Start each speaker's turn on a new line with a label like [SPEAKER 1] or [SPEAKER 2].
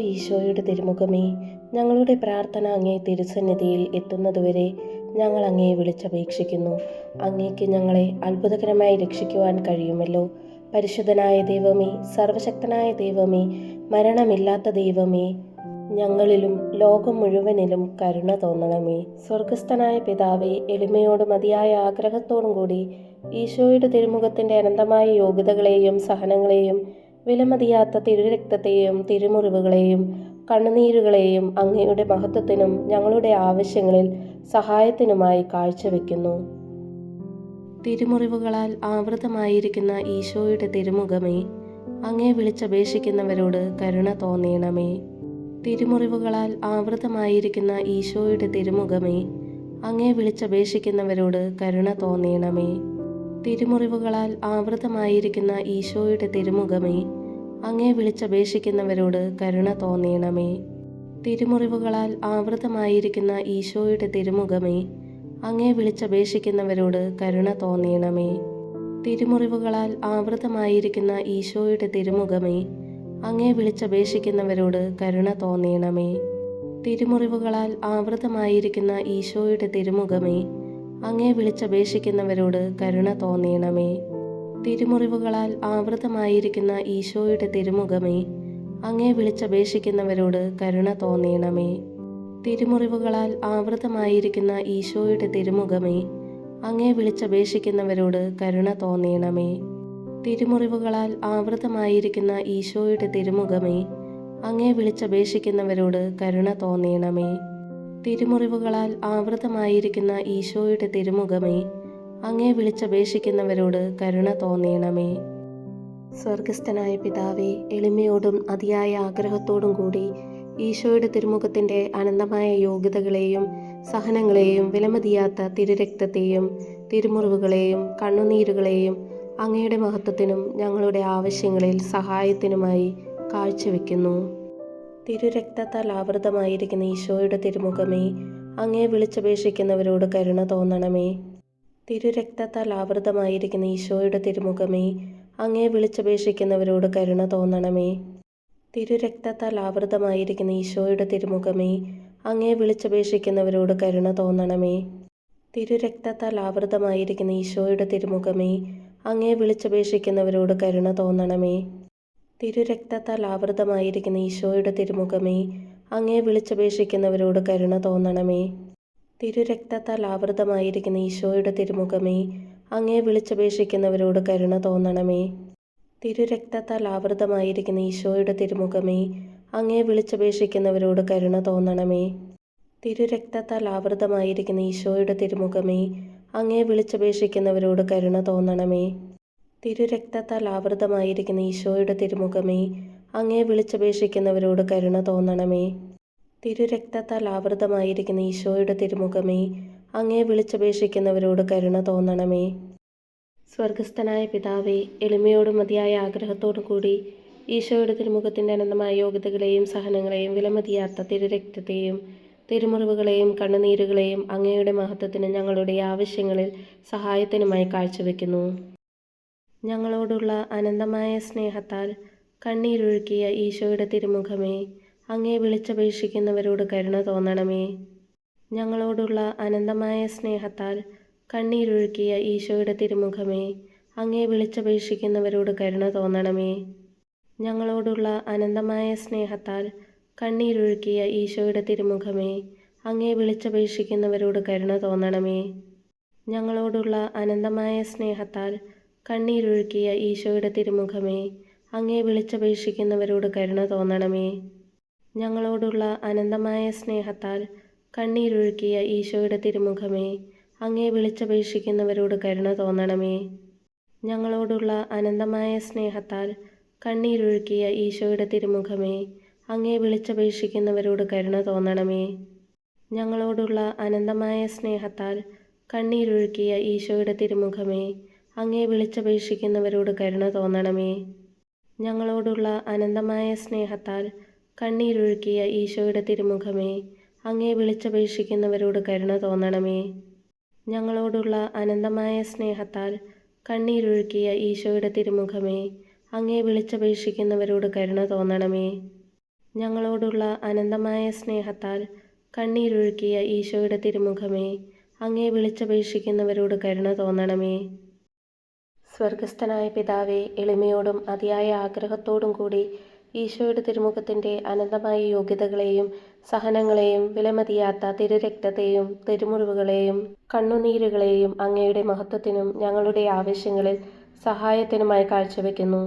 [SPEAKER 1] ഈശോയുടെ തിരുമുഖമേ, ഞങ്ങളുടെ പ്രാർത്ഥന അങ്ങേ തിരുസന്നിധിയിൽ എത്തുന്നതുവരെ ഞങ്ങൾ അങ്ങയെ വിളിച്ചപേക്ഷിക്കുന്നു. അങ്ങേക്ക് ഞങ്ങളെ അത്ഭുതകരമായി രക്ഷിക്കുവാൻ കഴിയുമല്ലോ. പരിശുദ്ധനായ ദൈവമേ, സർവശക്തനായ ദൈവമേ, മരണമില്ലാത്ത ദൈവമേ, ഞങ്ങളിലും ലോകം മുഴുവനിലും കരുണ തോന്നണമേ. സ്വർഗസ്ഥനായ പിതാവേ, എളിമയോടും മതിയായ ആഗ്രഹത്തോടും കൂടി ഈശോയുടെ തിരുമുഖത്തിൻ്റെ അനന്തമായ യോഗ്യതകളെയും സഹനങ്ങളെയും വിലമതിയാത്ത തിരുരക്തത്തെയും തിരുമുറിവുകളെയും കണ്ണുനീരുകളെയും അങ്ങയുടെ മഹത്വത്തിനും ഞങ്ങളുടെ ആവശ്യങ്ങളിൽ സഹായത്തിനുമായി കാഴ്ചവെക്കുന്നു. തിരുമുറിവുകളാൽ ആവൃതമായിരിക്കുന്ന ഈശോയുടെ തിരുമുഖമേ, അങ്ങേ വിളിച്ചപേക്ഷിക്കുന്നവരോട് കരുണ തോന്നണമേ. തിരുമുറിവുകളാൽ ആവൃതമായിരിക്കുന്ന ഈശോയുടെ തിരുമുഖമേ, അങ്ങേ വിളിച്ചപേക്ഷിക്കുന്നവരോട് കരുണ തോന്നണമേ. തിരുമുറിവുകളാൽ ആവൃതമായിരിക്കുന്ന ഈശോയുടെ തിരുമുഖമേ, അങ്ങേ വിളിച്ചപേക്ഷിക്കുന്നവരോട് കരുണ തോന്നണമേ. തിരുമുറിവുകളാൽ ആവൃതമായിരിക്കുന്ന ഈശോയുടെ തിരുമുഖമേ, അങ്ങേ വിളിച്ചപേക്ഷിക്കുന്നവരോട് കരുണ തോന്നണമേ. തിരുമുറിവുകളാൽ ആവൃതമായിരിക്കുന്ന ഈശോയുടെ തിരുമുഖമേ, അങ്ങേ വിളിച്ചപേക്ഷിക്കുന്നവരോട് കരുണ തോന്നണമേ. തിരുമുറിവുകളാൽ ആവൃതമായിരിക്കുന്ന ഈശോയുടെ തിരുമുഖമേ, അങ്ങേ വിളിച്ചപേക്ഷിക്കുന്നവരോട് കരുണ തോന്നണമേ. തിരുമുറിവുകളാൽ ആവൃതമായിരിക്കുന്ന ഈശോയുടെ തിരുമുഖമേ, അങ്ങേ വിളിച്ചപേക്ഷിക്കുന്നവരോട് കരുണ തോന്നണമേ. തിരുമുറിവുകളാൽ ആവൃതമായിരിക്കുന്ന ഈശോയുടെ തിരുമുഖമേ, അങ്ങേ വിളിച്ചപേക്ഷിക്കുന്നവരോട് കരുണ തോന്നണമേ. തിരുമുറിവുകളാൽ ആവൃതമായിരിക്കുന്ന ഈശോയുടെ തിരുമുഖമേ, അങ്ങേ വിളിച്ചപേക്ഷിക്കുന്നവരോട് കരുണ തോന്നണമേ. തിരുമുറിവുകളാൽ ആവൃതമായിരിക്കുന്ന ഈശോയുടെ തിരുമുഖമേ, അങ്ങേ വിളിച്ചപേക്ഷിക്കുന്നവരോട് കരുണ തോന്നണമേ. സ്വർഗസ്ഥനായ പിതാവേ, എളിമയോടും അതിയായ ആഗ്രഹത്തോടും കൂടി ഈശോയുടെ തിരുമുഖത്തിൻ്റെ അനന്തമായ യോഗ്യതകളെയും സഹനങ്ങളെയും വിലമതിയാത്ത തിരുരക്തത്തെയും തിരുമുറിവുകളെയും കണ്ണുനീരുകളെയും അങ്ങയുടെ മഹത്വത്തിനും ഞങ്ങളുടെ ആവശ്യങ്ങളിൽ സഹായത്തിനുമായി കാഴ്ചവെക്കുന്നു. തിരുരക്തത്താൽ ആവൃതമായിരിക്കുന്ന ഈശോയുടെ തിരുമുഖമേ, അങ്ങേ വിളിച്ചപേക്ഷിക്കുന്നവരോട് കരുണ തോന്നണമേ. തിരുരക്തത്താൽ ആവൃതമായിരിക്കുന്ന ഈശോയുടെ തിരുമുഖമേ, അങ്ങേ വിളിച്ചപേക്ഷിക്കുന്നവരോട് കരുണ തോന്നണമേ. തിരുരക്തത്താൽ ആവൃതമായിരിക്കുന്ന ഈശോയുടെ തിരുമുഖമേ, അങ്ങേ വിളിച്ചപേക്ഷിക്കുന്നവരോട് കരുണ തോന്നണമേ. തിരുരക്തത്താൽ ആവൃതമായിരിക്കുന്ന ഈശോയുടെ തിരുമുഖമേ, അങ്ങേ വിളിച്ചപേക്ഷിക്കുന്നവരോട് കരുണ തോന്നണമേ. തിരുരക്തത്താൽ ആവൃതമായിരിക്കുന്ന ഈശോയുടെ തിരുമുഖമേ, അങ്ങേ വിളിച്ചപേക്ഷിക്കുന്നവരോട് കരുണ തോന്നണമേ. തിരുരക്തത്താൽ ആവൃതമായിരിക്കുന്ന ഈശോയുടെ തിരുമുഖമേ, അങ്ങേ വിളിച്ചപേക്ഷിക്കുന്നവരോട് കരുണ തോന്നണമേ. തിരുരക്തത്താൽ ആവൃതമായിരിക്കുന്ന ഈശോയുടെ തിരുമുഖമേ, അങ്ങേ വിളിച്ചപേക്ഷിക്കുന്നവരോട് കരുണ തോന്നണമേ. തിരുരക്തത്താൽ ആവൃതമായിരിക്കുന്ന ഈശോയുടെ തിരുമുഖമേ, അങ്ങേ വിളിച്ചപേക്ഷിക്കുന്നവരോട് കരുണ തോന്നണമേ. തിരുരക്തത്താൽ ആവൃതമായിരിക്കുന്ന ഈശോയുടെ തിരുമുഖമേ, അങ്ങേ വിളിച്ചപേക്ഷിക്കുന്നവരോട് കരുണ തോന്നണമേ. തിരുരക്തത്താൽ ആവൃതമായിരിക്കുന്ന ഈശോയുടെ തിരുമുഖമേ, അങ്ങേ വിളിച്ചപേക്ഷിക്കുന്നവരോട് കരുണ തോന്നണമേ. സ്വർഗസ്ഥനായ പിതാവേ, എളിമയോടും മതിയായ ആഗ്രഹത്തോടു കൂടി ഈശോയുടെ തിരുമുഖത്തിൻ്റെ അനന്തമായ യോഗ്യതകളെയും സഹനങ്ങളെയും വിലമതിയാത്ത തിരുരക്തത്തെയും തിരുമുറിവുകളെയും കണ്ണുനീരുകളെയും അങ്ങയുടെ മഹത്വത്തിന് ഞങ്ങളുടെ ആവശ്യങ്ങളിൽ സഹായത്തിനുമായി കാഴ്ചവെക്കുന്നു. ഞങ്ങളോടുള്ള അനന്തമായ സ്നേഹത്താൽ കണ്ണീരൊഴുക്കിയ ഈശോയുടെ തിരുമുഖമേ, അങ്ങേ വിളിച്ചപേക്ഷിക്കുന്നവരോട് കരുണ തോന്നണമേ. ഞങ്ങളോടുള്ള അനന്തമായ സ്നേഹത്താൽ കണ്ണീരൊഴുക്കിയ ഈശോയുടെ തിരുമുഖമേ, അങ്ങേ വിളിച്ചപേക്ഷിക്കുന്നവരോട് കരുണ തോന്നണമേ. ഞങ്ങളോടുള്ള അനന്തമായ സ്നേഹത്താൽ കണ്ണീരൊഴുക്കിയ ഈശോയുടെ തിരുമുഖമേ, അങ്ങേ വിളിച്ചപേക്ഷിക്കുന്നവരോട് കരുണ തോന്നണമേ. ഞങ്ങളോടുള്ള അനന്തമായ സ്നേഹത്താൽ കണ്ണീരൊഴുക്കിയ ഈശോയുടെ തിരുമുഖമേ, അങ്ങേ വിളിച്ചപേക്ഷിക്കുന്നവരോട് കരുണ തോന്നണമേ. ഞങ്ങളോടുള്ള അനന്തമായ സ്നേഹത്താൽ കണ്ണീരൊഴുക്കിയ ഈശോയുടെ തിരുമുഖമേ, അങ്ങേ വിളിച്ചപേക്ഷിക്കുന്നവരോട് കരുണ തോന്നണമേ. ഞങ്ങളോടുള്ള അനന്തമായ സ്നേഹത്താൽ കണ്ണീരൊഴുക്കിയ ഈശോയുടെ തിരുമുഖമേ, അങ്ങേ വിളിച്ചപേക്ഷിക്കുന്നവരോട് കരുണ തോന്നണമേ. ഞങ്ങളോടുള്ള അനന്തമായ സ്നേഹത്താൽ കണ്ണീരൊഴുക്കിയ ഈശോയുടെ തിരുമുഖമേ, അങ്ങേ വിളിച്ചപേക്ഷിക്കുന്നവരോട് കരുണ തോന്നണമേ. ഞങ്ങളോടുള്ള അനന്തമായ സ്നേഹത്താൽ കണ്ണീരൊഴുക്കിയ ഈശോയുടെ തിരുമുഖമേ, അങ്ങേ വിളിച്ചപേക്ഷിക്കുന്നവരോട് കരുണ തോന്നണമേ. ഞങ്ങളോടുള്ള അനന്തമായ സ്നേഹത്താൽ കണ്ണീരൊഴുക്കിയ ഈശോയുടെ തിരുമുഖമേ, അങ്ങേ വിളിച്ചപേക്ഷിക്കുന്നവരോട് കരുണ തോന്നണമേ. ഞങ്ങളോടുള്ള അനന്തമായ സ്നേഹത്താൽ കണ്ണീരൊഴുക്കിയ ഈശോയുടെ തിരുമുഖമേ, അങ്ങേ വിളിച്ചപേക്ഷിക്കുന്നവരോട് കരുണ തോന്നണമേ. സ്വർഗസ്ഥനായ പിതാവേ, എളിമയോടും അതിയായ ആഗ്രഹത്തോടും കൂടി ഈശോയുടെ തിരുമുഖത്തിൻ്റെ അനന്തമായ യോഗ്യതകളെയും സഹനങ്ങളെയും വിലമതിയാത്ത തിരുരക്തത്തെയും തിരുമുറിവുകളെയും കണ്ണുനീരുകളെയും അങ്ങയുടെ മഹത്വത്തിനും ഞങ്ങളുടെ ആവശ്യങ്ങളിൽ സഹായത്തിനുമായി കാഴ്ചവെക്കുന്നു.